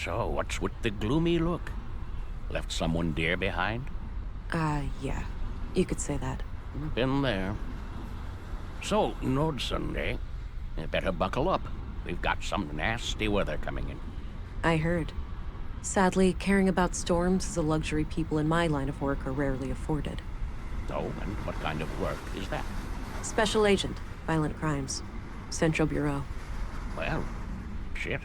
So, what's with the gloomy look? Left someone dear behind? Yeah. You could say that. Been there. So, Nordson, eh? You better buckle up. We've got some nasty weather coming in. I heard. Sadly, caring about storms is a luxury people in my line of work are rarely afforded. Oh, and what kind of work is that? Special Agent, Violent Crimes. Central Bureau. Well, shit.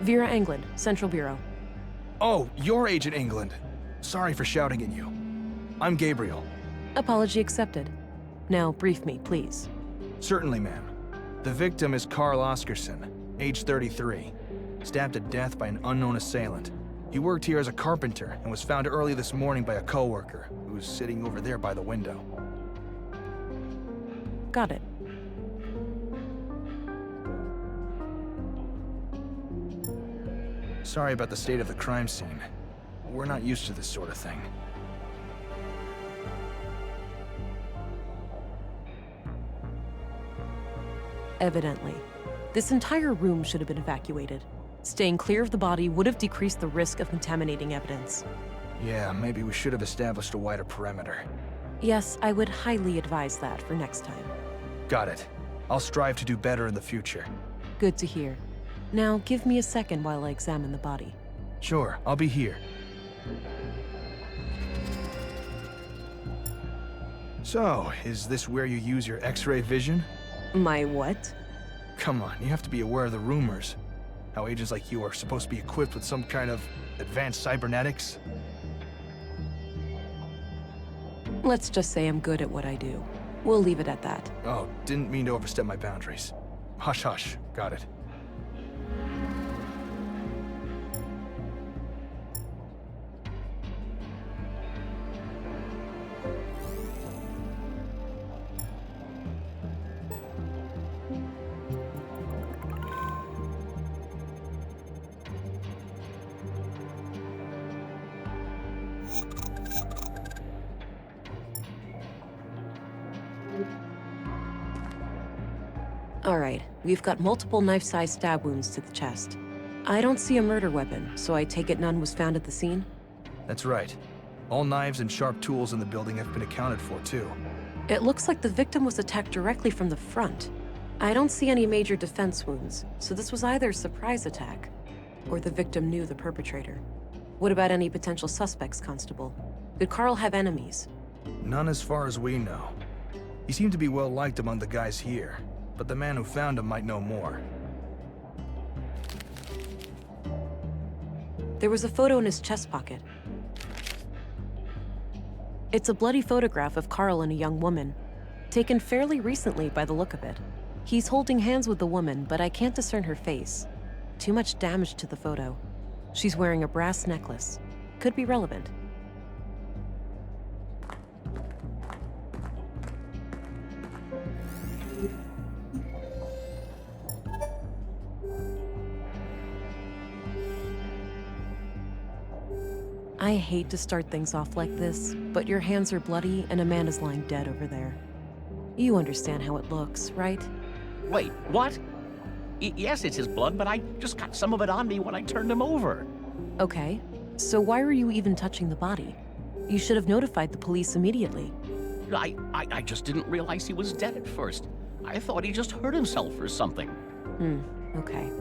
Vera England, Central Bureau. Oh, you're Agent England. Sorry for shouting at you. I'm Gabriel. Apology accepted. Now, brief me, please. Certainly, ma'am. The victim is Carl Oscarson, age 33, stabbed to death by an unknown assailant. He worked here as a carpenter and was found early this morning by a coworker who was sitting over there by the window. Got it. Sorry about the state of the crime scene. We're not used to this sort of thing. Evidently. This entire room should have been evacuated. Staying clear of the body would have decreased the risk of contaminating evidence. Yeah, maybe we should have established a wider perimeter. Yes, I would highly advise that for next time. Got it. I'll strive to do better in the future. Good to hear. Now, give me a second while I examine the body. Sure, I'll be here. So, is this where you use your X-ray vision? My what? Come on, you have to be aware of the rumors. How agents like you are supposed to be equipped with some kind of advanced cybernetics. Let's just say I'm good at what I do. We'll leave it at that. Oh, didn't mean to overstep my boundaries. Hush, hush. Got it. Alright, we've got multiple knife-sized stab wounds to the chest. I don't see a murder weapon, so I take it none was found at the scene? That's right. All knives and sharp tools in the building have been accounted for, too. It looks like the victim was attacked directly from the front. I don't see any major defense wounds, so this was either a surprise attack, or the victim knew the perpetrator. What about any potential suspects, Constable? Did Carl have enemies? None as far as we know. He seemed to be well liked among the guys here, but the man who found him might know more. There was a photo in his chest pocket. It's a bloody photograph of Carl and a young woman, taken fairly recently by the look of it. He's holding hands with the woman, but I can't discern her face. Too much damage to the photo. She's wearing a brass necklace. Could be relevant. I hate to start things off like this, but your hands are bloody and a man is lying dead over there. You understand how it looks, right? Wait, what? Yes, it's his blood, but I just got some of it on me when I turned him over. Okay, so why were you even touching the body? You should have notified the police immediately. I just didn't realize he was dead at first. I thought he just hurt himself or something. Okay.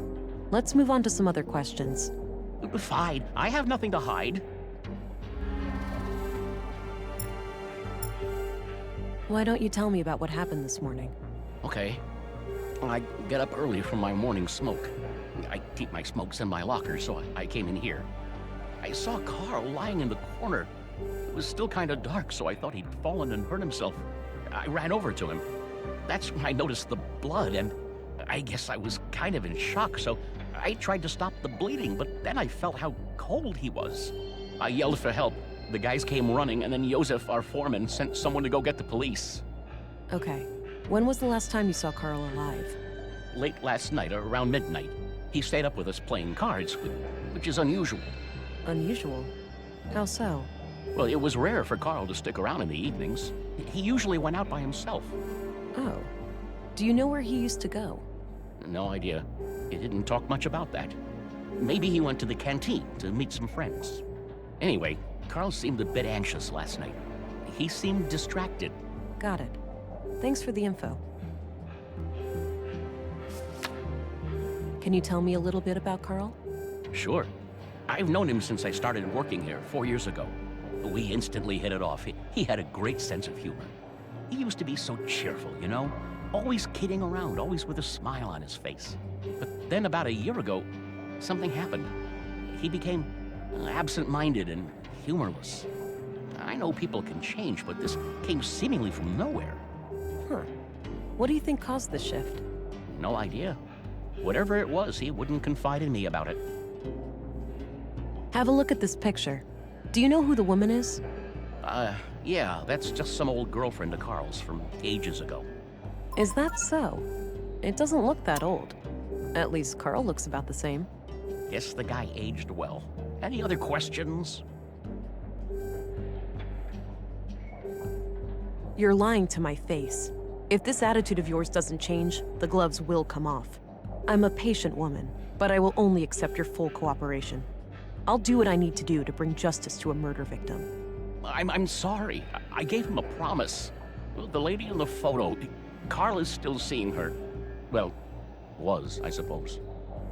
Let's move on to some other questions. Fine, I have nothing to hide. Why don't you tell me about what happened this morning? Okay. I get up early from my morning smoke. I keep my smokes in my locker, so I came in here. I saw Carl lying in the corner. It was still kind of dark, so I thought he'd fallen and hurt himself. I ran over to him. That's when I noticed the blood, and I guess I was kind of in shock, so I tried to stop the bleeding, but then I felt how cold he was. I yelled for help. The guys came running, and then Josef, our foreman, sent someone to go get the police. Okay. When was the last time you saw Carl alive? Late last night, around midnight. He stayed up with us playing cards, which is unusual. Unusual? How so? Well, it was rare for Carl to stick around in the evenings. He usually went out by himself. Oh. Do you know where he used to go? No idea. He didn't talk much about that. Maybe he went to the canteen to meet some friends. Anyway, Carl seemed a bit anxious last night. He seemed distracted. Got it. Thanks for the info. Can you tell me a little bit about Carl? Sure. I've known him since I started working here 4 years ago. We instantly hit it off. He had a great sense of humor. He used to be so cheerful, you know? Always kidding around, always with a smile on his face. But then about a year ago, something happened. He became absent-minded and humorless. I know people can change, but this came seemingly from nowhere. Huh. What do you think caused this shift? No idea. Whatever it was, he wouldn't confide in me about it. Have a look at this picture. Do you know who the woman is? Yeah, that's just some old girlfriend of Carl's from ages ago. Is that so? It doesn't look that old. At least Carl looks about the same. Guess the guy aged well. Any other questions? You're lying to my face. If this attitude of yours doesn't change, the gloves will come off. I'm a patient woman, but I will only accept your full cooperation. I'll do what I need to do to bring justice to a murder victim. I'm sorry. I gave him a promise. The lady in the photo, Carl is still seeing her. Well, was, I suppose.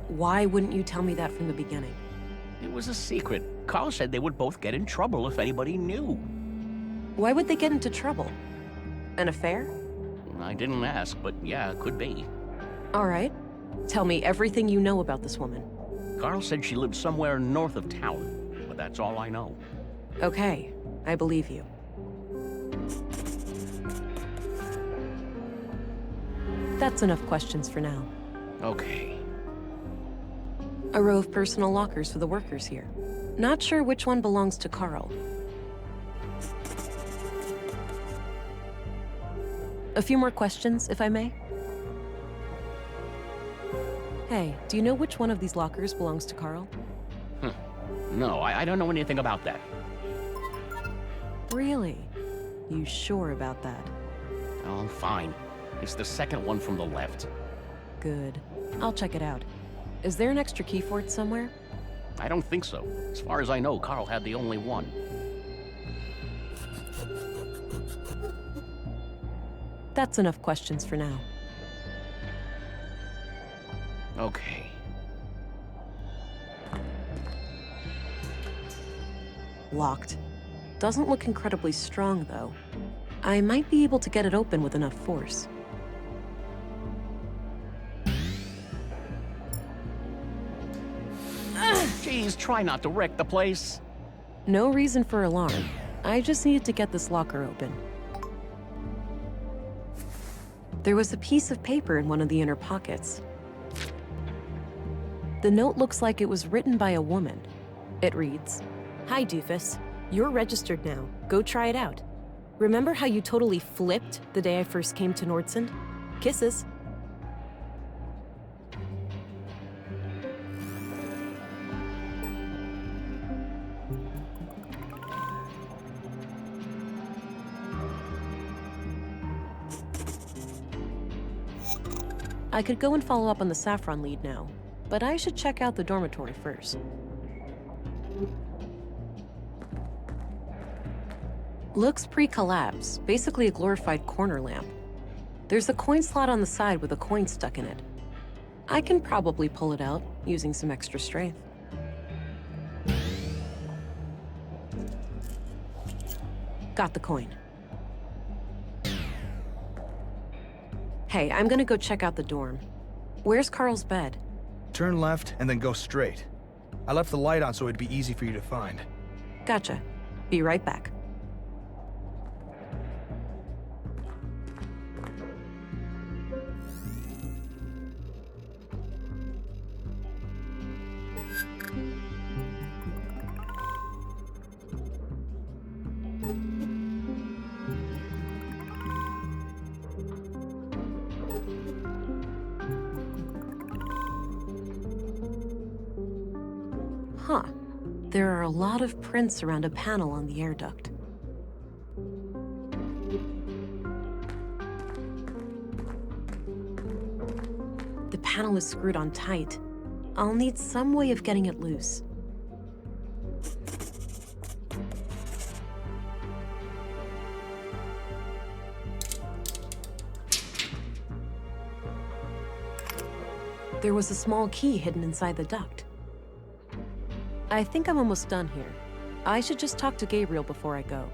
Why wouldn't you tell me that from the beginning? It was a secret. Carl said they would both get in trouble if anybody knew. Why would they get into trouble? An affair? I didn't ask, but yeah, it could be. All right. Tell me everything you know about this woman. Carl said she lived somewhere north of town, but that's all I know. Okay, I believe you. That's enough questions for now. Okay. A row of personal lockers for the workers here. Not sure which one belongs to Carl. A few more questions, if I may. Hey, do you know which one of these lockers belongs to Carl? No, I don't know anything about that. Really? You sure about that? Oh, fine. It's the second one from the left. Good. I'll check it out. Is there an extra key for it somewhere? I don't think so. As far as I know, Carl had the only one. That's enough questions for now. Okay. Locked. Doesn't look incredibly strong, though. I might be able to get it open with enough force. Geez, try not to wreck the place. No reason for alarm. I just needed to get this locker open. There was a piece of paper in one of the inner pockets. The note looks like it was written by a woman. It reads, "Hi, doofus. You're registered now. Go try it out. Remember how you totally flipped the day I first came to Nordsund? Kisses." I could go and follow up on the Saffron lead now, but I should check out the dormitory first. Looks pre-collapse, basically a glorified corner lamp. There's a coin slot on the side with a coin stuck in it. I can probably pull it out using some extra strength. Got the coin. Hey, I'm gonna go check out the dorm. Where's Carl's bed? Turn left and then go straight. I left the light on so it'd be easy for you to find. Gotcha. Be right back. Huh. There are a lot of prints around a panel on the air duct. The panel is screwed on tight. I'll need some way of getting it loose. There was a small key hidden inside the duct. I think I'm almost done here. I should just talk to Gabriel before I go.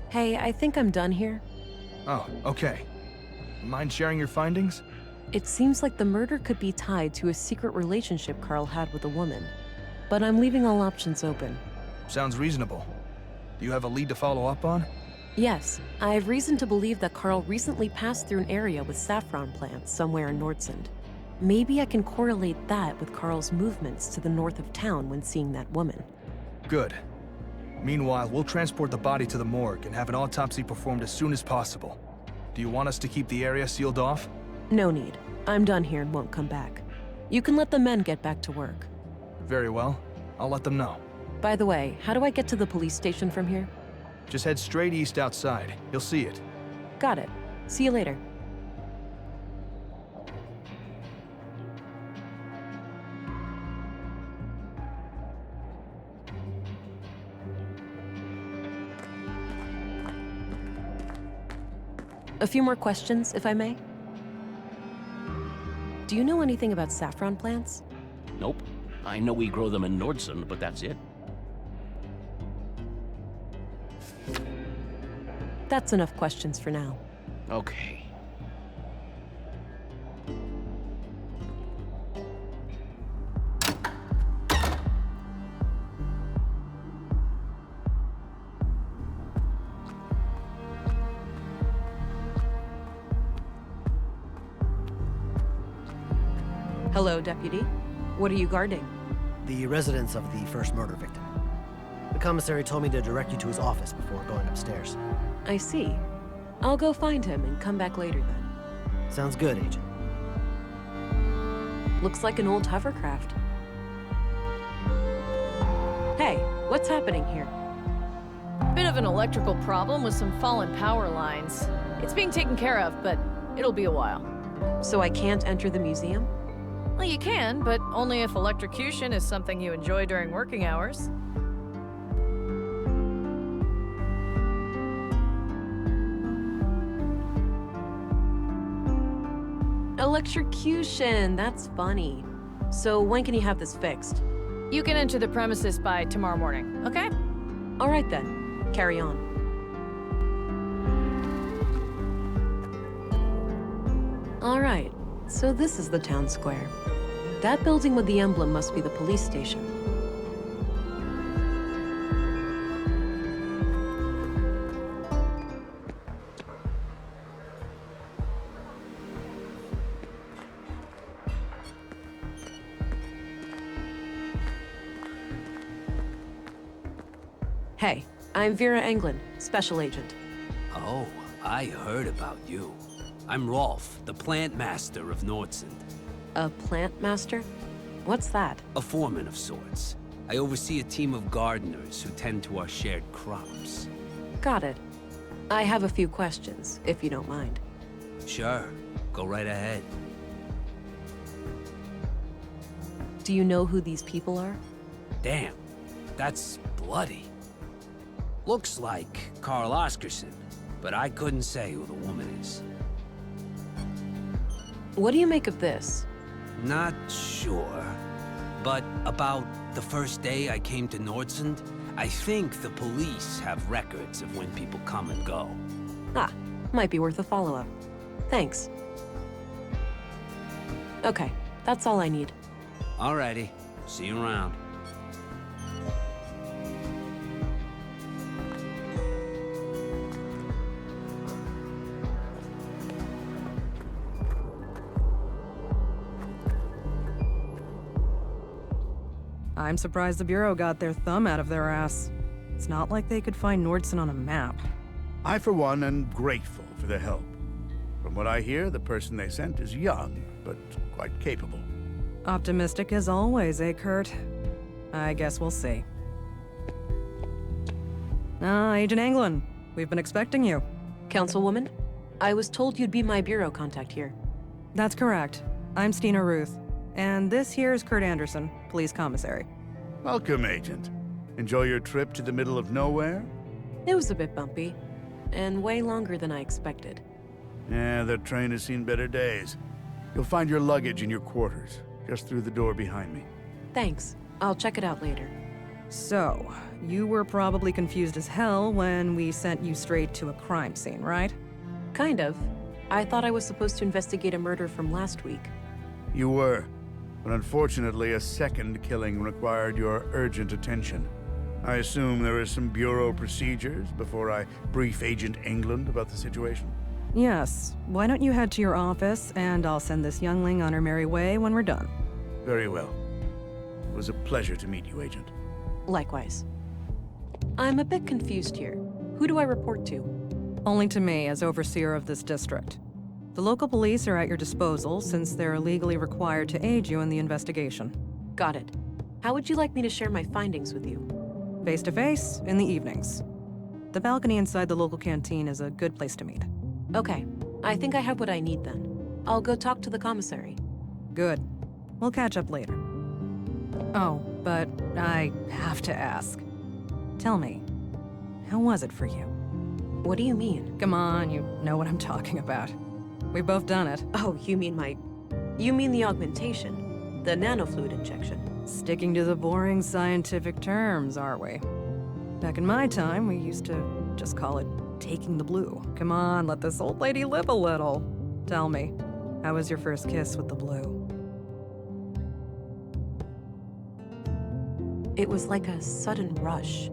Hey, I think I'm done here. Oh, okay. Mind sharing your findings? It seems like the murder could be tied to a secret relationship Carl had with a woman. But I'm leaving all options open. Sounds reasonable. Do you have a lead to follow up on? Yes, I have reason to believe that Carl recently passed through an area with saffron plants somewhere in Nordsund. Maybe I can correlate that with Carl's movements to the north of town when seeing that woman. Good. Meanwhile, we'll transport the body to the morgue and have an autopsy performed as soon as possible. Do you want us to keep the area sealed off? No need. I'm done here and won't come back. You can let the men get back to work. Very well. I'll let them know. By the way, how do I get to the police station from here? Just head straight east outside. You'll see it. Got it. See you later. A few more questions, if I may. Do you know anything about saffron plants? Nope. I know we grow them in Nordsund, but that's it. That's enough questions for now. Okay. Hello, Deputy. What are you guarding? The residence of the first murder victim. The commissary told me to direct you to his office before going upstairs. I see. I'll go find him and come back later then. Sounds good, Agent. Looks like an old hovercraft. Hey, what's happening here? Bit of an electrical problem with some fallen power lines. It's being taken care of, but it'll be a while. So I can't enter the museum? Well, you can, but only if electrocution is something you enjoy during working hours. Electrocution, that's funny. So when can you have this fixed? You can enter the premises by tomorrow morning, okay? All right then, carry on. All right, so this is the town square. That building with the emblem must be the police station. Hey, I'm Vera Englund, Special Agent. Oh, I heard about you. I'm Rolf, the plant master of Nordsund. A plant master? What's that? A foreman of sorts. I oversee a team of gardeners who tend to our shared crops. Got it. I have a few questions, if you don't mind. Sure, go right ahead. Do you know who these people are? Damn, that's bloody. Looks like Carl Oscarson, but I couldn't say who the woman is. What do you make of this? Not sure, but about the first day I came to Nordsund, I think the police have records of when people come and go. Ah, might be worth a follow-up. Thanks. Okay, that's all I need. Alrighty, see you around. I'm surprised the Bureau got their thumb out of their ass. It's not like they could find Nordson on a map. I, for one, am grateful for their help. From what I hear, the person they sent is young, but quite capable. Optimistic as always, eh, Kurt? I guess we'll see. Agent Anglin, we've been expecting you. Councilwoman, I was told you'd be my bureau contact here. That's correct. I'm Stina Ruth, and this here is Kurt Anderson, police commissary. Welcome, Agent. Enjoy your trip to the middle of nowhere? It was a bit bumpy, and way longer than I expected. Yeah, the train has seen better days. You'll find your luggage in your quarters, just through the door behind me. Thanks. I'll check it out later. So, you were probably confused as hell when we sent you straight to a crime scene, right? Kind of. I thought I was supposed to investigate a murder from last week. You were, but unfortunately a second killing required your urgent attention. I assume there is some bureau procedures before I brief Agent England about the situation? Yes. Why don't you head to your office, and I'll send this youngling on her merry way when we're done. Very well. It was a pleasure to meet you, Agent. Likewise. I'm a bit confused here. Who do I report to? Only to me as overseer of this district. The local police are at your disposal since they're legally required to aid you in the investigation. Got it. How would you like me to share my findings with you? Face to face, in the evenings. The balcony inside the local canteen is a good place to meet. Okay. I think I have what I need then. I'll go talk to the commissary. Good. We'll catch up later. Oh, but I have to ask. Tell me, how was it for you? What do you mean? Come on, you know what I'm talking about. We've both done it. Oh, you mean the augmentation? The nanofluid injection? Sticking to the boring scientific terms, aren't we? Back in my time, we used to just call it taking the blue. Come on, let this old lady live a little. Tell me, how was your first kiss with the blue? It was like a sudden rush,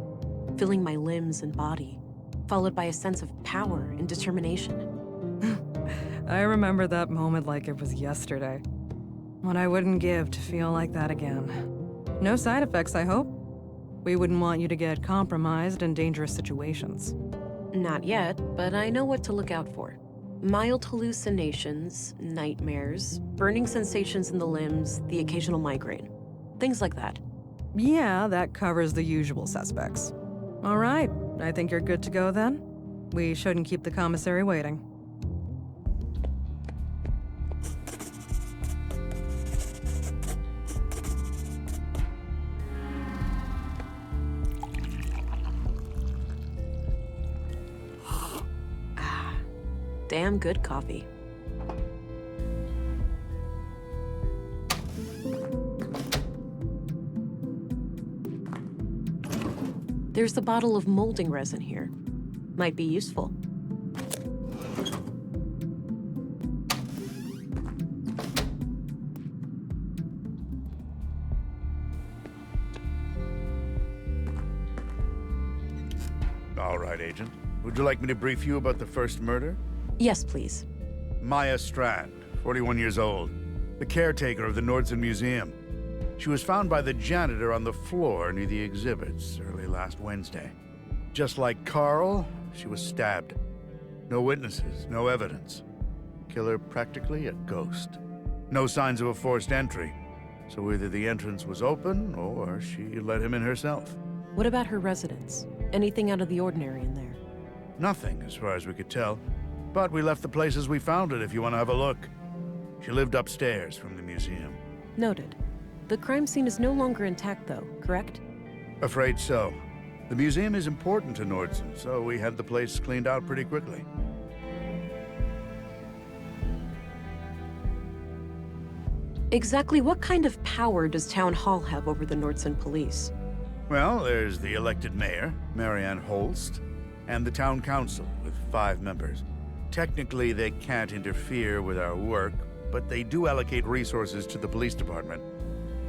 filling my limbs and body, followed by a sense of power and determination. I remember that moment like it was yesterday. What I wouldn't give to feel like that again. No side effects, I hope? We wouldn't want you to get compromised in dangerous situations. Not yet, but I know what to look out for. Mild hallucinations, nightmares, burning sensations in the limbs, the occasional migraine. Things like that. Yeah, that covers the usual suspects. All right, I think you're good to go then. We shouldn't keep the commissary waiting. Damn good coffee. There's a bottle of molding resin here. Might be useful. All right, Agent. Would you like me to brief you about the first murder? Yes, please. Maya Strand, 41 years old, the caretaker of the Nordson Museum. She was found by the janitor on the floor near the exhibits early last Wednesday. Just like Carl, she was stabbed. No witnesses, no evidence. Killer practically a ghost. No signs of a forced entry, so either the entrance was open or she let him in herself. What about her residence? Anything out of the ordinary in there? Nothing, as far as we could tell. But we left the place as we found it if you want to have a look. She lived upstairs from the museum. Noted. The crime scene is no longer intact, though, correct? Afraid so. The museum is important to Nordson, so we had the place cleaned out pretty quickly. Exactly what kind of power does Town Hall have over the Nordson police? Well, there's the elected mayor, Marianne Holst, and the town council with 5 members. Technically, they can't interfere with our work, but they do allocate resources to the police department,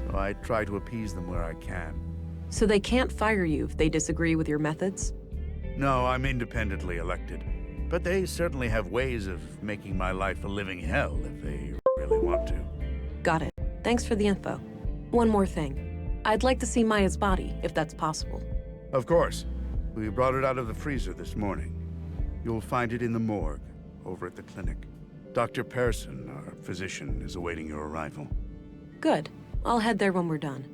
so I try to appease them where I can. So they can't fire you if they disagree with your methods? No, I'm independently elected, but they certainly have ways of making my life a living hell if they really want to. Got it. Thanks for the info. One more thing. I'd like to see Maya's body, if that's possible. Of course. We brought it out of the freezer this morning. You'll find it in the morgue, over at the clinic. Dr. Pearson, our physician, is awaiting your arrival. Good. I'll head there when we're done.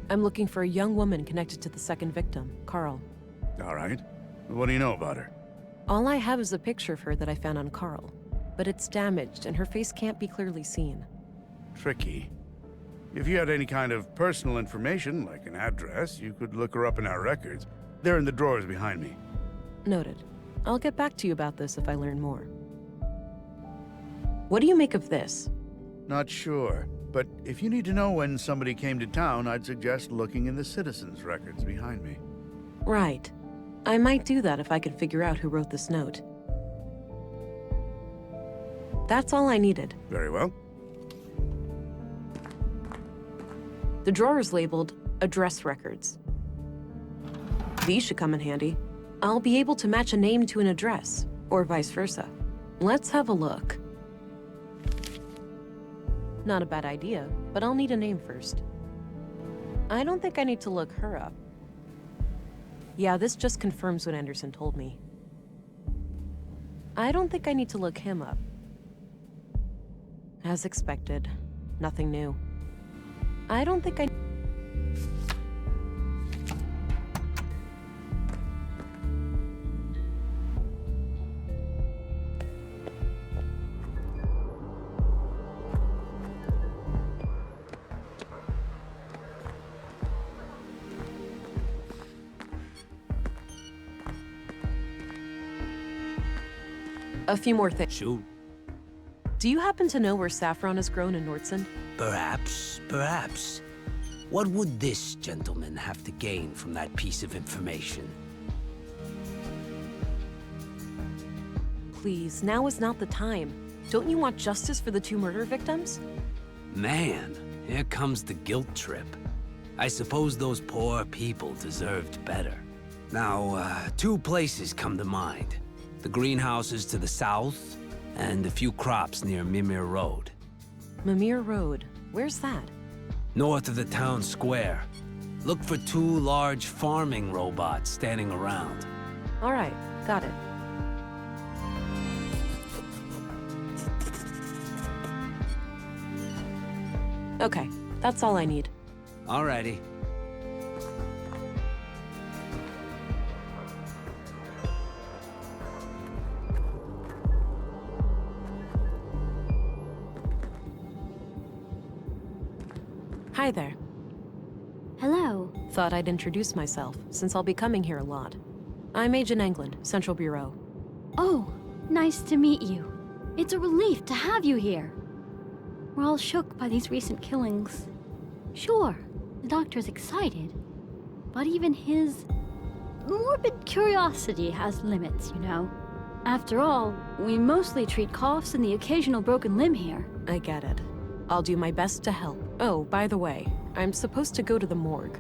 I'm looking for a young woman connected to the second victim, Carl. All right. What do you know about her? All I have is a picture of her that I found on Carl, but it's damaged and her face can't be clearly seen. Tricky. If you had any kind of personal information, like an address, you could look her up in our records. They're in the drawers behind me. Noted. I'll get back to you about this if I learn more. What do you make of this? Not sure, but if you need to know when somebody came to town, I'd suggest looking in the citizens' records behind me. Right. I might do that if I can figure out who wrote this note. That's all I needed. Very well. The drawer is labeled Address Records. These should come in handy. I'll be able to match a name to an address, or vice versa. Let's have a look. Not a bad idea, but I'll need a name first. I don't think I need to look her up. Yeah, this just confirms what Anderson told me. I don't think I need to look him up. As expected, nothing new. I don't think I... A few more things. Shoot. Do you happen to know where saffron is grown in Nordsund? Perhaps, perhaps. What would this gentleman have to gain from that piece of information? Please, now is not the time. Don't you want justice for the 2 murder victims? Man, here comes the guilt trip. I suppose those poor people deserved better. Now, 2 places come to mind. The greenhouses to the south, and a few crops near Mimir Road. Mimir Road. Where's that? North of the town square. Look for 2 large farming robots standing around. All right, got it. Okay, that's all I need. Alrighty. Hi there. Hello. Thought I'd introduce myself, since I'll be coming here a lot. I'm Agent England, Central Bureau. Oh, nice to meet you. It's a relief to have you here. We're all shook by these recent killings. Sure, the doctor's excited, but even his morbid curiosity has limits, you know. After all, we mostly treat coughs and the occasional broken limb here. I get it. I'll do my best to help. Oh, by the way, I'm supposed to go to the morgue.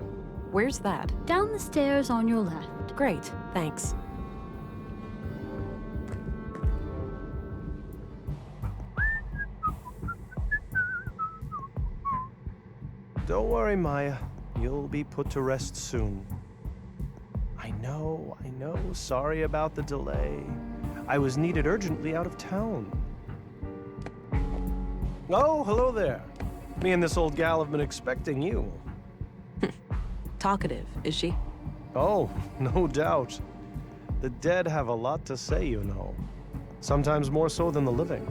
Where's that? Down the stairs on your left. Great, thanks. Don't worry, Maya. You'll be put to rest soon. I know. Sorry about the delay. I was needed urgently out of town. Oh, hello there. Me and this old gal have been expecting you. Talkative, is she? Oh, no doubt. The dead have a lot to say, you know. Sometimes more so than the living.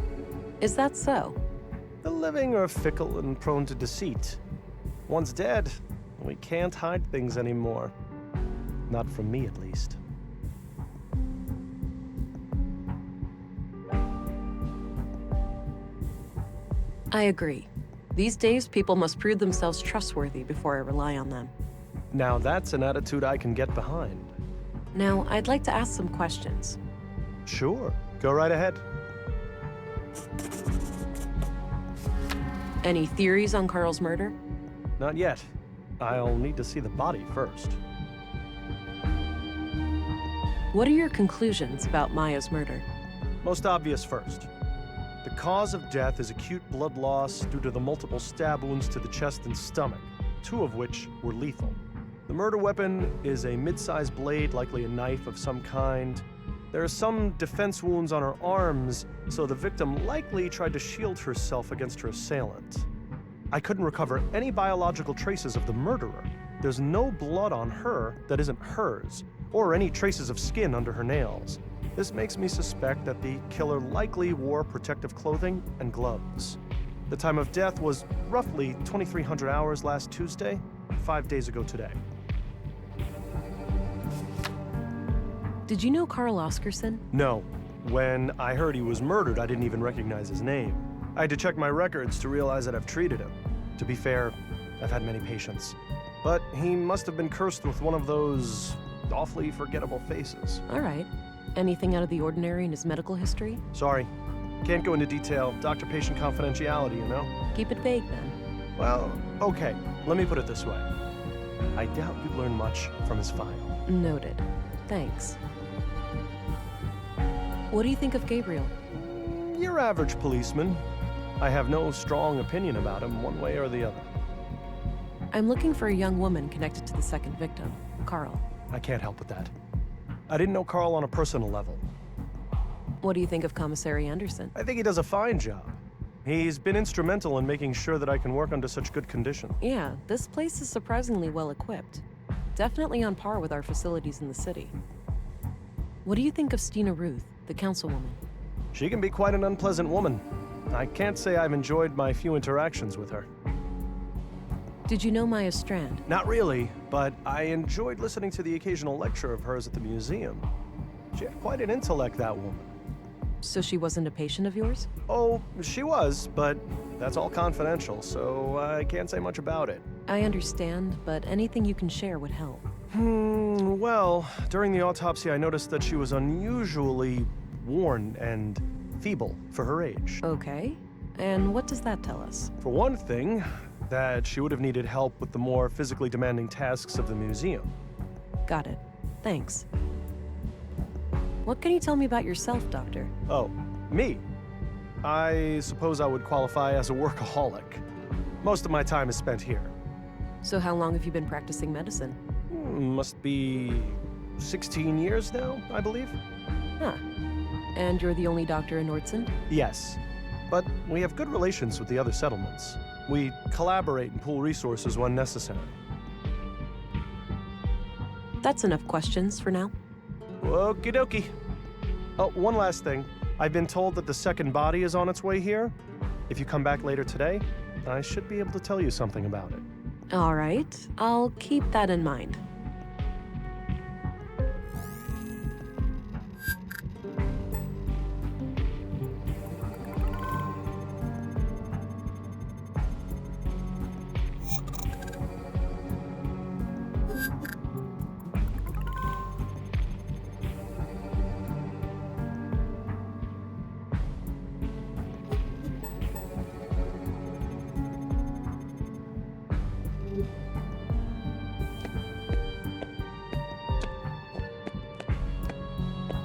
Is that so? The living are fickle and prone to deceit. Once dead, we can't hide things anymore. Not from me, at least. I agree. These days, people must prove themselves trustworthy before I rely on them. Now that's an attitude I can get behind. Now, I'd like to ask some questions. Sure, go right ahead. Any theories on Carl's murder? Not yet. I'll need to see the body first. What are your conclusions about Maya's murder? Most obvious first. The cause of death is acute blood loss due to the multiple stab wounds to the chest and stomach, 2 of which were lethal. The murder weapon is a mid-sized blade, likely a knife of some kind. There are some defense wounds on her arms, so the victim likely tried to shield herself against her assailant. I couldn't recover any biological traces of the murderer. There's no blood on her that isn't hers, or any traces of skin under her nails. This makes me suspect that the killer likely wore protective clothing and gloves. The time of death was roughly 2300 hours last Tuesday, 5 days ago today. Did you know Carl Oscarson? No. When I heard he was murdered, I didn't even recognize his name. I had to check my records to realize that I've treated him. To be fair, I've had many patients. But he must have been cursed with one of those awfully forgettable faces. All right. Anything out of the ordinary in his medical history? Sorry. Can't go into detail. Doctor-patient confidentiality, you know? Keep it vague, then. Well, okay. Let me put it this way. I doubt you'd learn much from his file. Noted. Thanks. What do you think of Gabriel? Your average policeman. I have no strong opinion about him one way or the other. I'm looking for a young woman connected to the second victim, Carl. I can't help with that. I didn't know Carl on a personal level. What do you think of Commissary Anderson? I think he does a fine job. He's been instrumental in making sure that I can work under such good conditions. Yeah, this place is surprisingly well equipped. Definitely on par with our facilities in the city. What do you think of Stina Ruth, the councilwoman? She can be quite an unpleasant woman. I can't say I've enjoyed my few interactions with her. Did you know Maya Strand? Not really, but I enjoyed listening to the occasional lecture of hers at the museum. She had quite an intellect, that woman. So she wasn't a patient of yours? Oh, she was, but that's all confidential, so I can't say much about it. I understand, but anything you can share would help. Well, during the autopsy, I noticed that she was unusually worn and feeble for her age. Okay. And what does that tell us? For one thing, that she would have needed help with the more physically demanding tasks of the museum. Got it. Thanks. What can you tell me about yourself, Doctor? Oh, me? I suppose I would qualify as a workaholic. Most of my time is spent here. So how long have you been practicing medicine? Must be 16 years now, I believe. Huh. And you're the only doctor in Nordsund? Yes. But we have good relations with the other settlements. We collaborate and pool resources when necessary. That's enough questions for now. Okie dokie. Oh, one last thing. I've been told that the second body is on its way here. If you come back later today, I should be able to tell you something about it. All right. I'll keep that in mind.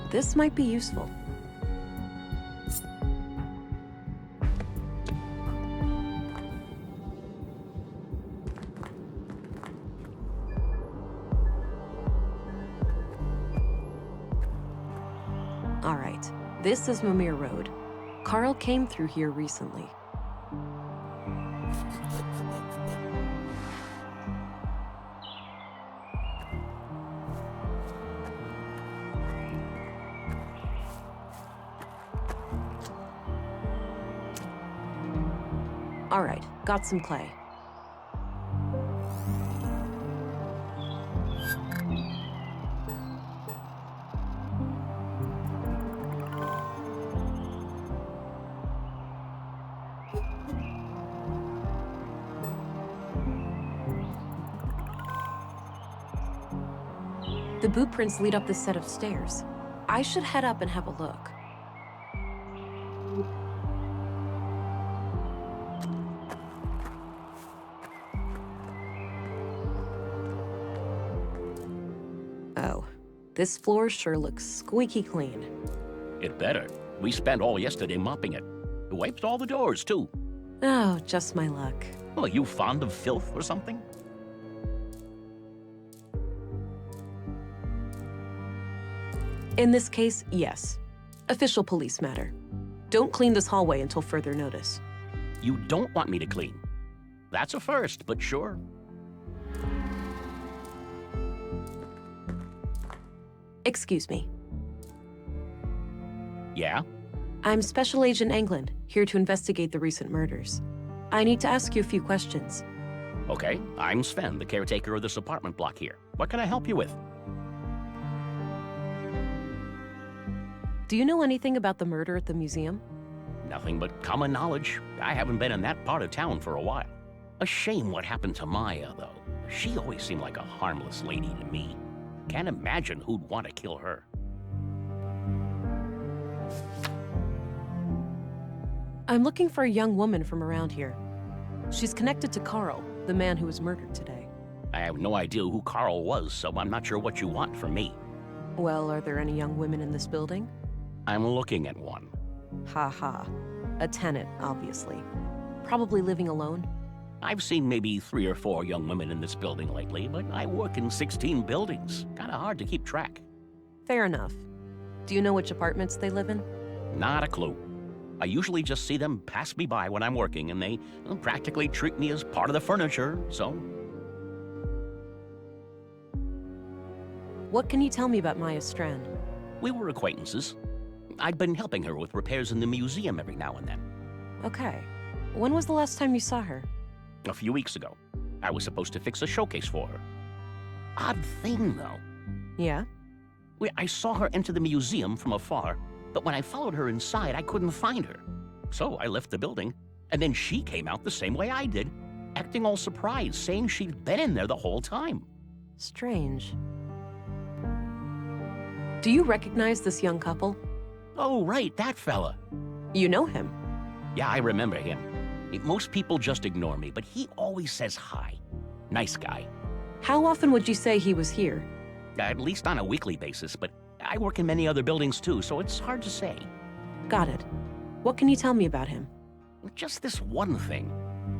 This might be useful. All right, this is Mimir Road. Carl came through here recently. All right, got some clay. The boot prints lead up this set of stairs. I should head up and have a look. Oh, this floor sure looks squeaky clean. It better. We spent all yesterday mopping it. Wiped all the doors, too. Oh, just my luck. Well, are you fond of filth or something? In this case, yes. Official police matter. Don't clean this hallway until further notice. You don't want me to clean. That's a first, but sure. Excuse me. Yeah? I'm Special Agent England, here to investigate the recent murders. I need to ask you a few questions. Okay, I'm Sven, the caretaker of this apartment block here. What can I help you with? Do you know anything about the murder at the museum? Nothing but common knowledge. I haven't been in that part of town for a while. A shame what happened to Maya, though. She always seemed like a harmless lady to me. Can't imagine who'd want to kill her. I'm looking for a young woman from around here. She's connected to Carl, the man who was murdered today. I have no idea who Carl was, so I'm not sure what you want from me. Well, are there any young women in this building? I'm looking at one. Ha ha. A tenant, obviously. Probably living alone. I've seen maybe 3 or 4 young women in this building lately, but I work in 16 buildings. Kinda hard to keep track. Fair enough. Do you know which apartments they live in? Not a clue. I usually just see them pass me by when I'm working, and they practically treat me as part of the furniture, so... What can you tell me about Maya Strand? We were acquaintances. I'd been helping her with repairs in the museum every now and then. Okay. When was the last time you saw her? A few weeks ago. I was supposed to fix a showcase for her. Odd thing, though. Yeah? I saw her enter the museum from afar, but when I followed her inside, I couldn't find her. So I left the building, and then she came out the same way I did, acting all surprised, saying she'd been in there the whole time. Strange. Do you recognize this young couple? Oh, right, that fella. You know him? Yeah, I remember him. Most people just ignore me, but he always says hi. Nice guy. How often would you say he was here? At least on a weekly basis, but I work in many other buildings too, so it's hard to say. Got it. What can you tell me about him? Just this one thing.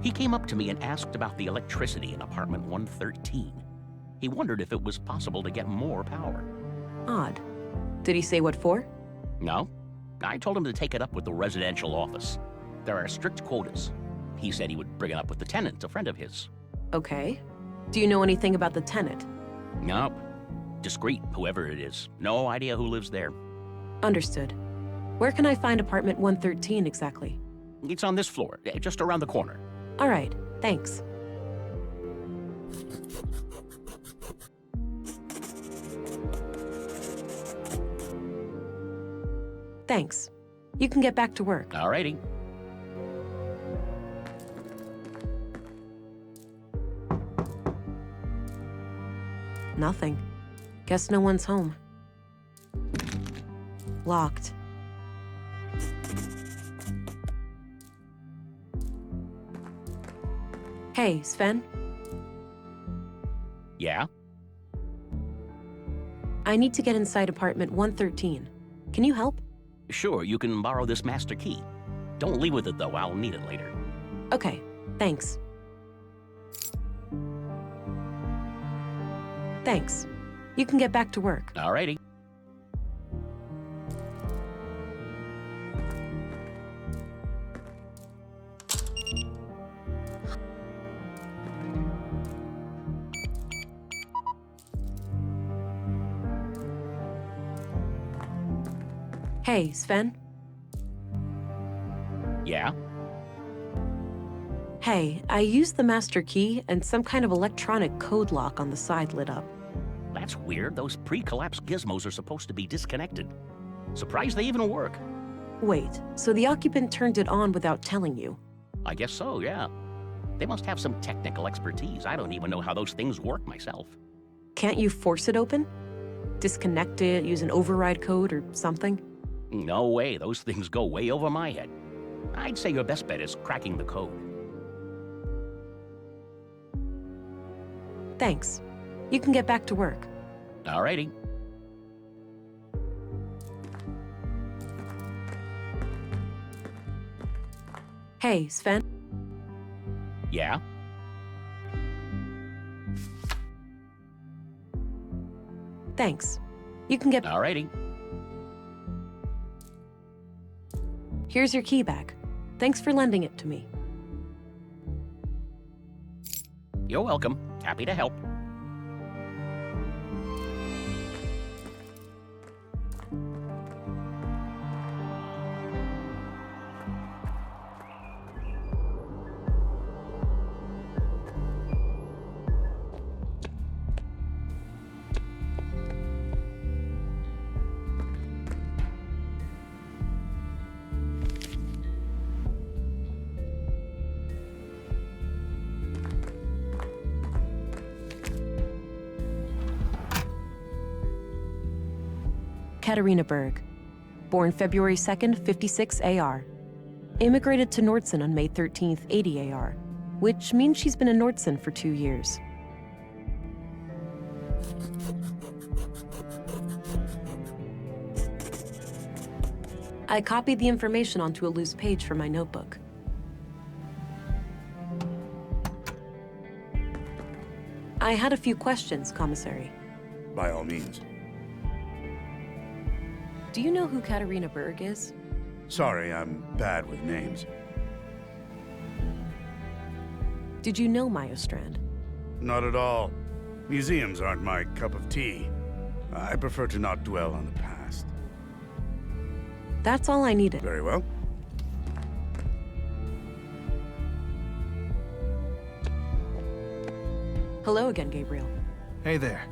He came up to me and asked about the electricity in apartment 113. He wondered if it was possible to get more power. Odd. Did he say what for? No. I told him to take it up with the residential office. There are strict quotas. He said he would bring it up with the tenant, a friend of his. Okay. Do you know anything about the tenant? Nope. Discreet, whoever it is. No idea who lives there. Understood. Where can I find apartment 113 exactly? It's on this floor, just around the corner. All right, thanks. Thanks. You can get back to work. Alrighty. Nothing. Guess no one's home. Locked. Hey, Sven? Yeah? I need to get inside apartment 113. Can you help? Sure, you can borrow this master key. Don't leave with it, though. I'll need it later. Okay, thanks. Thanks. You can get back to work. Alrighty. Hey, Sven? Yeah? Hey, I used the master key and some kind of electronic code lock on the side lit up. That's weird. Those pre-collapse gizmos are supposed to be disconnected. Surprised they even work. Wait, so the occupant turned it on without telling you? I guess so, yeah. They must have some technical expertise. I don't even know how those things work myself. Can't you force it open? Disconnect it, use an override code or something? No way. Those things go way over my head. I'd say your best bet is cracking the code. Thanks. You can get back to work. Alrighty. Hey, Sven. Yeah? Thanks. You can get... Alrighty. Here's your key back. Thanks for lending it to me. You're welcome. Happy to help. Katarina Berg. Born February 2nd, 56 AR. Immigrated to Nordson on May 13th, 80 AR, which means she's been in Nordson for 2 years. I copied the information onto a loose page from my notebook. I had a few questions, Commissary. By all means. Do you know who Katarina Berg is? Sorry, I'm bad with names. Did you know Maya Strand? Not at all. Museums aren't my cup of tea. I prefer to not dwell on the past. That's all I needed. Very well. Hello again, Gabriel. Hey there.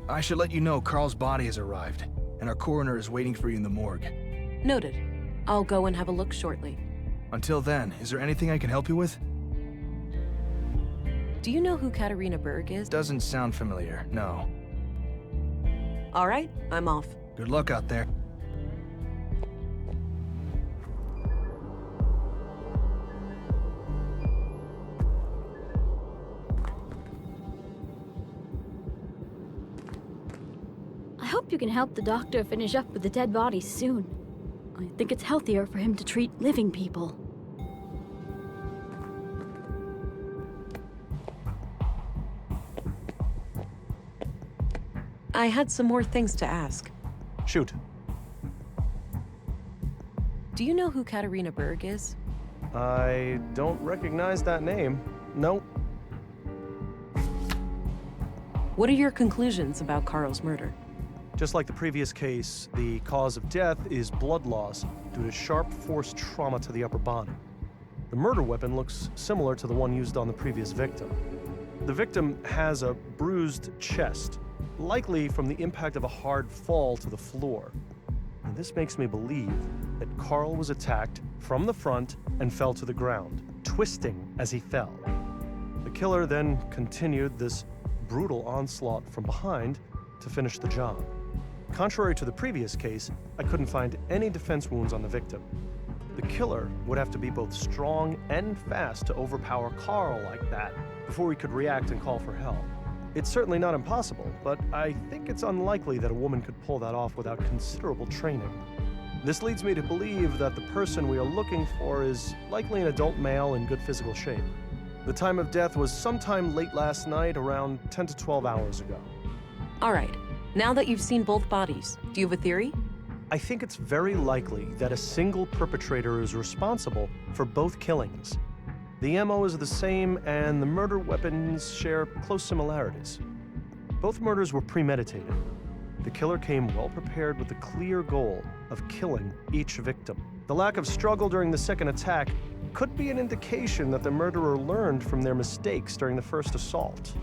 I should let you know Carl's body has arrived, and our coroner is waiting for you in the morgue. Noted. I'll go and have a look shortly. Until then, is there anything I can help you with? Do you know who Katarina Berg is? Doesn't sound familiar, no. All right, I'm off. Good luck out there. I hope you can help the doctor finish up with the dead bodies soon. I think it's healthier for him to treat living people. I had some more things to ask. Shoot. Do you know who Katarina Berg is? I don't recognize that name. No. What are your conclusions about Carl's murder? Just like the previous case, the cause of death is blood loss due to sharp force trauma to the upper body. The murder weapon looks similar to the one used on the previous victim. The victim has a bruised chest, likely from the impact of a hard fall to the floor. And this makes me believe that Carl was attacked from the front and fell to the ground, twisting as he fell. The killer then continued this brutal onslaught from behind to finish the job. Contrary to the previous case, I couldn't find any defense wounds on the victim. The killer would have to be both strong and fast to overpower Carl like that before he could react and call for help. It's certainly not impossible, but I think it's unlikely that a woman could pull that off without considerable training. This leads me to believe that the person we are looking for is likely an adult male in good physical shape. The time of death was sometime late last night, around 10 to 12 hours ago. All right. Now that you've seen both bodies, do you have a theory? I think it's very likely that a single perpetrator is responsible for both killings. The MO is the same, and the murder weapons share close similarities. Both murders were premeditated. The killer came well prepared with the clear goal of killing each victim. The lack of struggle during the second attack could be an indication that the murderer learned from their mistakes during the first assault.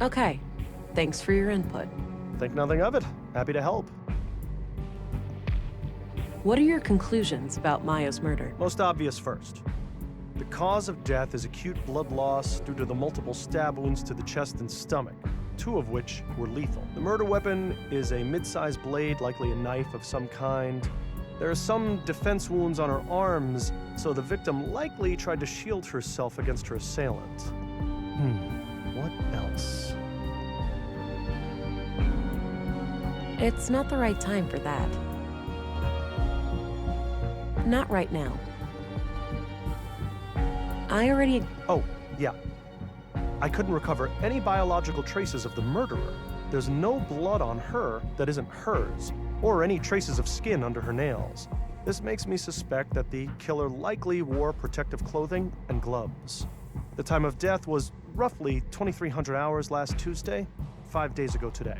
Okay. Thanks for your input. Think nothing of it. Happy to help. What are your conclusions about Maya's murder? Most obvious first. The cause of death is acute blood loss due to the multiple stab wounds to the chest and stomach, 2 of which were lethal. The murder weapon is a mid-sized blade, likely a knife of some kind. There are some defense wounds on her arms, so the victim likely tried to shield herself against her assailant. What else? It's not the right time for that. Not right now. I already... Oh, yeah. I couldn't recover any biological traces of the murderer. There's no blood on her that isn't hers, or any traces of skin under her nails. This makes me suspect that the killer likely wore protective clothing and gloves. The time of death was roughly 2300 hours last Tuesday, 5 days ago today.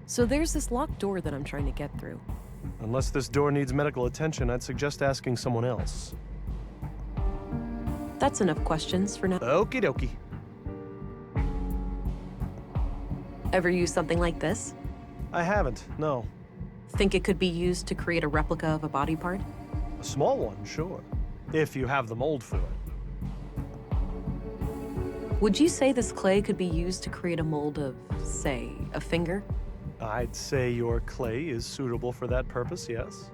So there's this locked door that I'm trying to get through. Unless this door needs medical attention, I'd suggest asking someone else. That's enough questions for now. Okie dokie. Ever use something like this? I haven't, no. Think it could be used to create a replica of a body part? A small one, sure. If you have the mold for it. Would you say this clay could be used to create a mold of, say, a finger? I'd say your clay is suitable for that purpose, yes.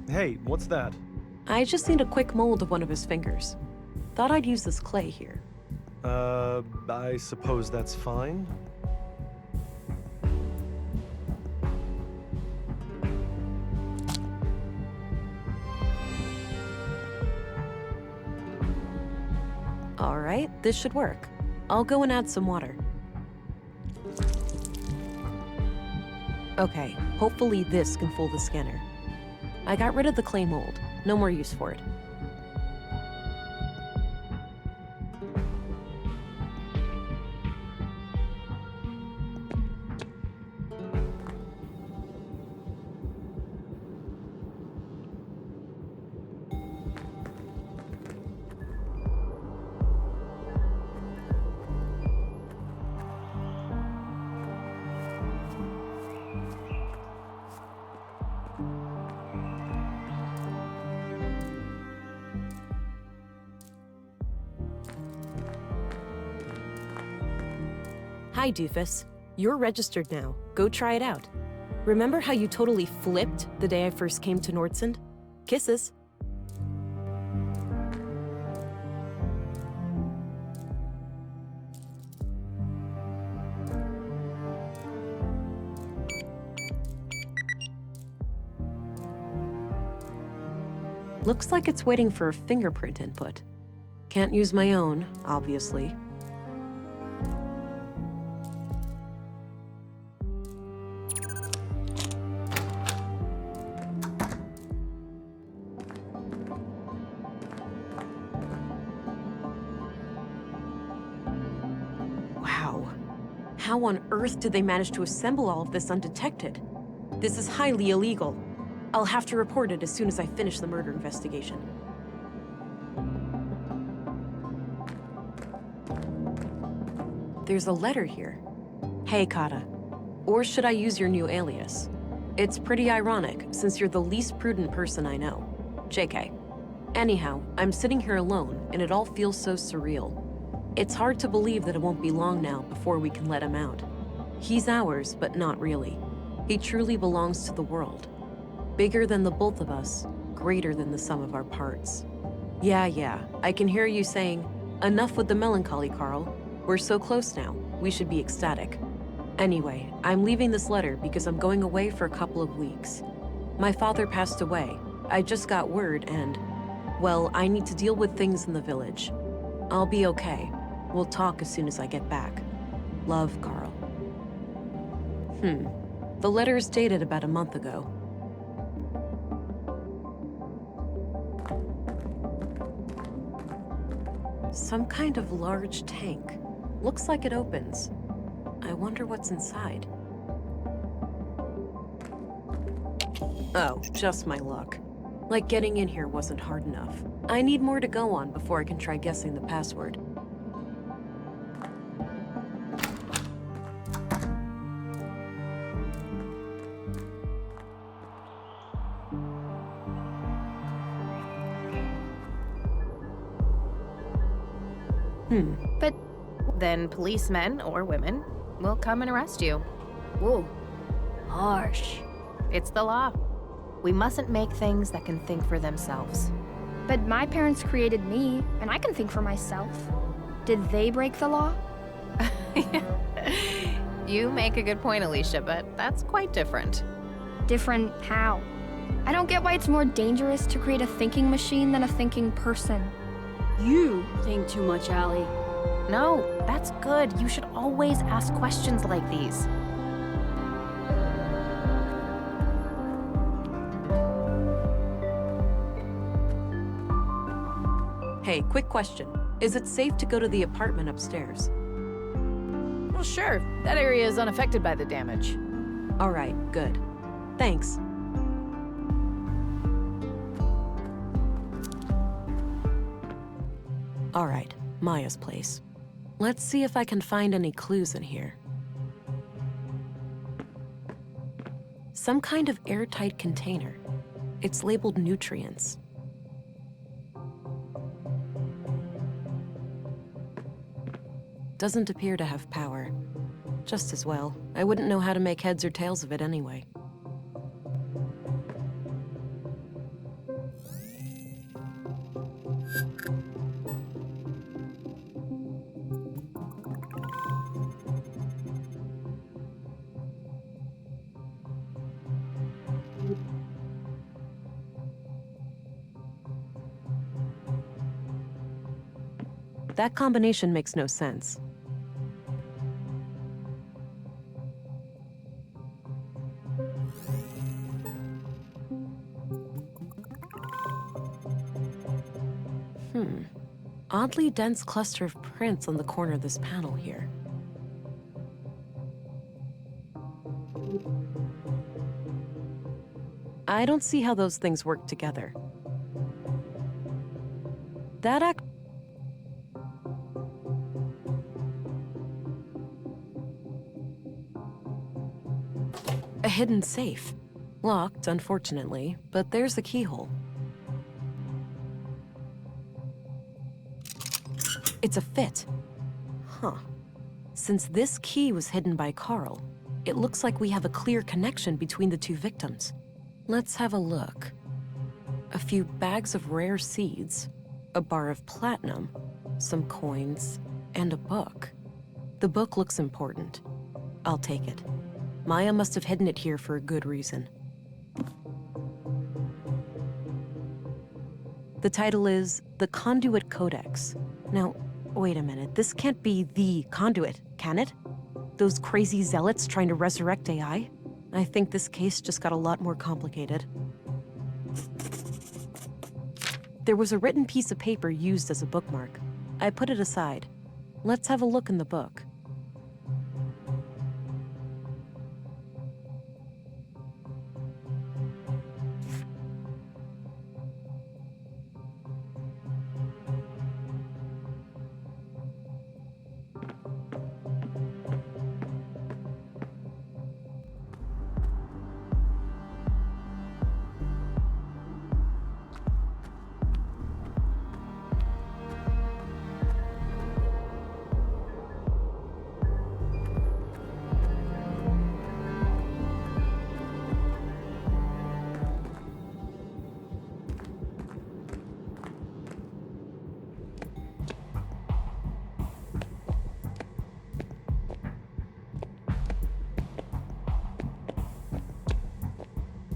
Hey, what's that? I just need a quick mold of one of his fingers. Thought I'd use this clay here. I suppose that's fine. All right, this should work. I'll go and add some water. Okay, hopefully this can fool the scanner. I got rid of the clay mold. No more use for it. Hi, Doofus. You're registered now. Go try it out. Remember how you totally flipped the day I first came to Nordsund? Kisses. Looks like it's waiting for a fingerprint input. Can't use my own, obviously. Wow. How on earth did they manage to assemble all of this undetected? This is highly illegal. I'll have to report it as soon as I finish the murder investigation. There's a letter here. Hey, Kata. Or should I use your new alias? It's pretty ironic, since you're the least prudent person I know. JK. Anyhow, I'm sitting here alone, and it all feels so surreal. It's hard to believe that it won't be long now before we can let him out. He's ours, but not really. He truly belongs to the world. Bigger than the both of us, greater than the sum of our parts. Yeah, I can hear you saying, enough with the melancholy, Carl. We're so close now, we should be ecstatic. Anyway, I'm leaving this letter because I'm going away for a couple of weeks. My father passed away. I just got word and, well, I need to deal with things in the village. I'll be okay. We'll talk as soon as I get back. Love, Carl. The letter is dated about a month ago. Some kind of large tank. Looks like it opens. I wonder what's inside. Oh, just my luck. Like getting in here wasn't hard enough. I need more to go on before I can try guessing the password. But then policemen or women will come and arrest you. Whoa. Harsh. It's the law. We mustn't make things that can think for themselves. But my parents created me, and I can think for myself. Did they break the law? You make a good point, Alicia, but that's quite different. Different how? I don't get why it's more dangerous to create a thinking machine than a thinking person. You think too much, Allie. No, that's good. You should always ask questions like these. Hey, quick question. Is it safe to go to the apartment upstairs? Well, sure. That area is unaffected by the damage. All right, good. Thanks. All right, Maya's place. Let's see if I can find any clues in here. Some kind of airtight container. It's labeled nutrients. Doesn't appear to have power. Just as well. I wouldn't know how to make heads or tails of it anyway. That combination makes no sense. Oddly dense cluster of prints on the corner of this panel here. I don't see how those things work together. That a hidden safe. Locked, unfortunately, but there's the keyhole. It's a fit. Huh. Since this key was hidden by Carl, it looks like we have a clear connection between the two victims. Let's have a look. A few bags of rare seeds, a bar of platinum, some coins, and a book. The book looks important. I'll take it. Maya must have hidden it here for a good reason. The title is The Conduit Codex. Now, wait a minute. This can't be the conduit, can it? Those crazy zealots trying to resurrect AI? I think this case just got a lot more complicated. There was a written piece of paper used as a bookmark. I put it aside. Let's have a look in the book.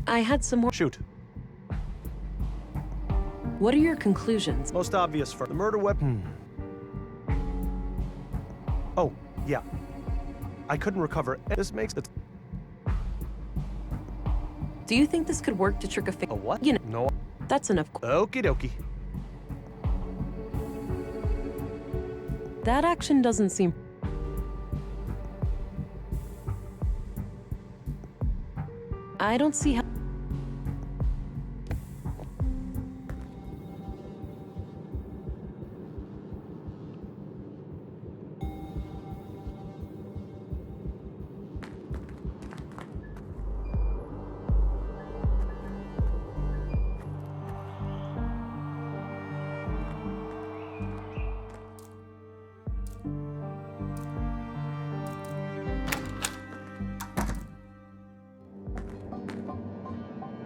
I had some more. Shoot. What are your conclusions? Most obvious for the murder weapon. Oh, yeah. I couldn't recover. This makes it. Do you think this could work to trick a A what? You know, No. that's enough. Okie dokie. That action doesn't seem... I don't see how...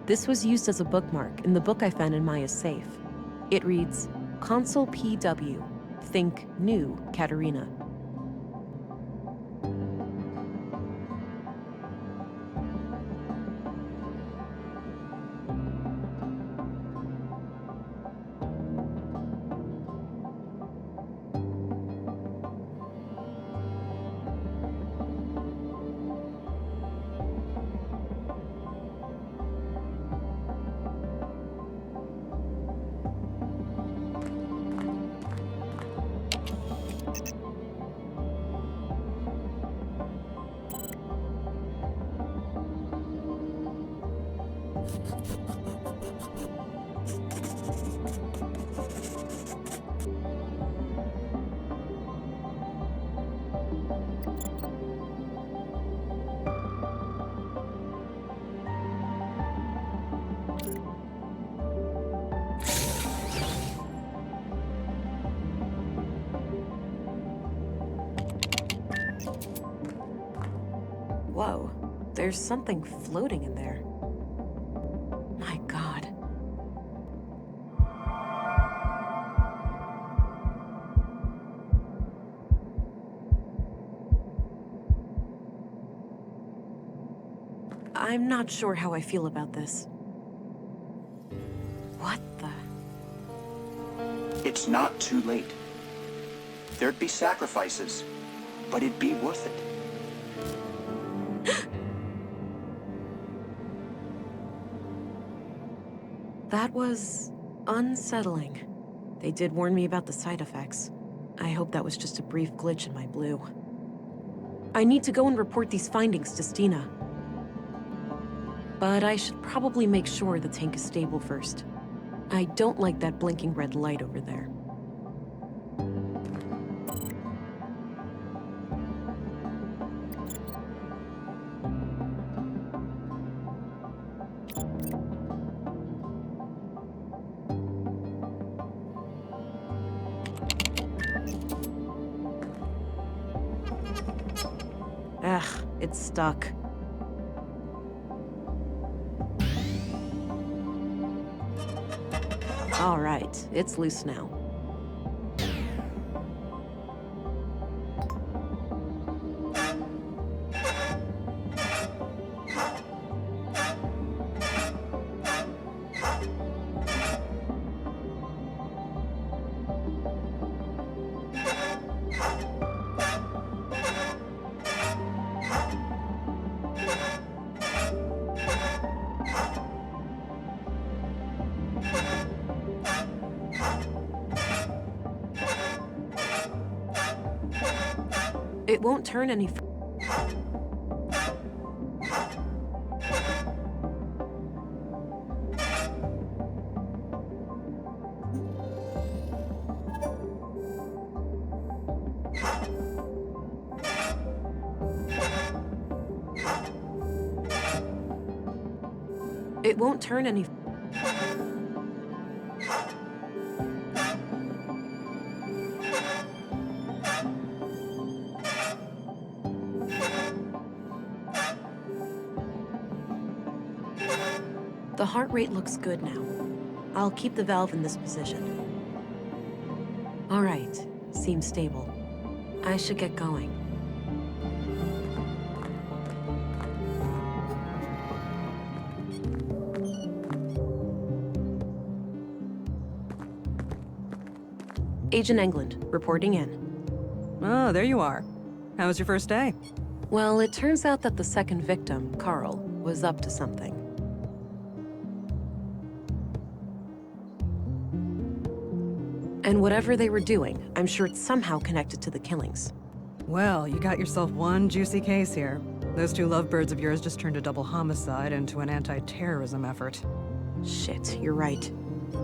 This was used as a bookmark in the book I found in Maya's safe. It reads, Consul PW, think new, Katerina. Whoa, there's something floating in there. My God. I'm not sure how I feel about this. What the? It's not too late. There'd be sacrifices, but it'd be worth it. That was unsettling. They did warn me about the side effects. I hope that was just a brief glitch in my blue. I need to go and report these findings to Stina. But I should probably make sure the tank is stable first. I don't like that blinking red light over there. Ugh, it's stuck. All right, it's loose now. It won't turn any It won't turn any The heart rate looks good now. I'll keep the valve in this position. All right, seems stable. I should get going. Agent England, reporting in. Oh, there you are. How was your first day? Well, it turns out that the second victim, Carl, was up to something. And whatever they were doing, I'm sure it's somehow connected to the killings. Well, you got yourself one juicy case here. Those two lovebirds of yours just turned a double homicide into an anti-terrorism effort. Shit, you're right.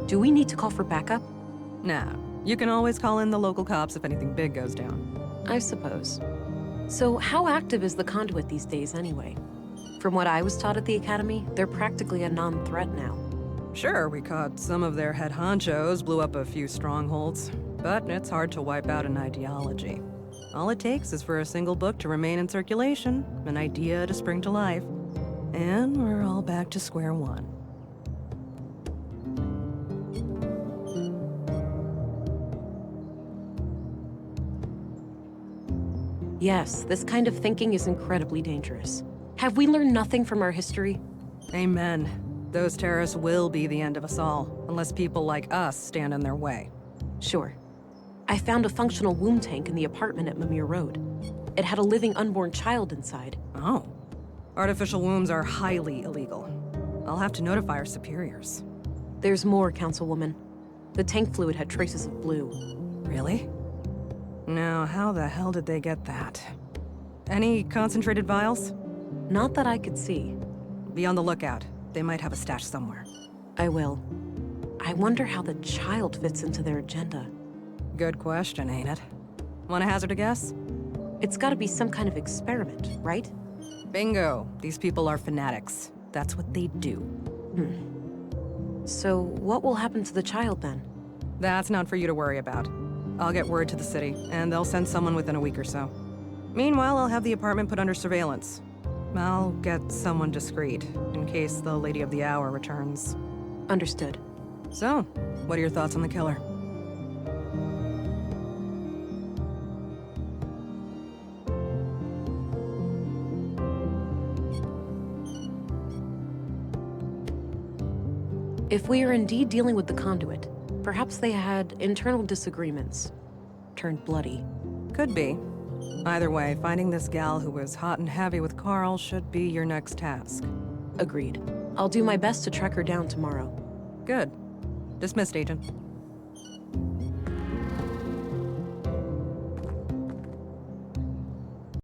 Do we need to call for backup? Nah, you can always call in the local cops if anything big goes down. I suppose. So how active is the conduit these days anyway? From what I was taught at the academy, they're practically a non-threat now. Sure, we caught some of their head honchos, blew up a few strongholds, but it's hard to wipe out an ideology. All it takes is for a single book to remain in circulation, an idea to spring to life, and we're all back to square one. Yes, this kind of thinking is incredibly dangerous. Have we learned nothing from our history? Amen. Those terrorists will be the end of us all, unless people like us stand in their way. Sure. I found a functional womb tank in the apartment at Mimir Road. It had a living unborn child inside. Oh. Artificial wombs are highly illegal. I'll have to notify our superiors. There's more, Councilwoman. The tank fluid had traces of blue. Really? Now, how the hell did they get that? Any concentrated vials? Not that I could see. Be on the lookout. They might have a stash somewhere. I will. I wonder how the child fits into their agenda. Good question, ain't it? Want to hazard a guess? It's gotta be some kind of experiment, right? Bingo. These people are fanatics. That's what they do. So, what will happen to the child then? That's not for you to worry about. I'll get word to the city, and they'll send someone within a week or so. Meanwhile, I'll have the apartment put under surveillance. I'll get someone discreet, in case the Lady of the Hour returns. Understood. So, what are your thoughts on the killer? If we are indeed dealing with the conduit, perhaps they had internal disagreements. Turned bloody. Could be. Either way, finding this gal who was hot and heavy with Carl should be your next task. Agreed. I'll do my best to track her down tomorrow. Good. Dismissed, Agent.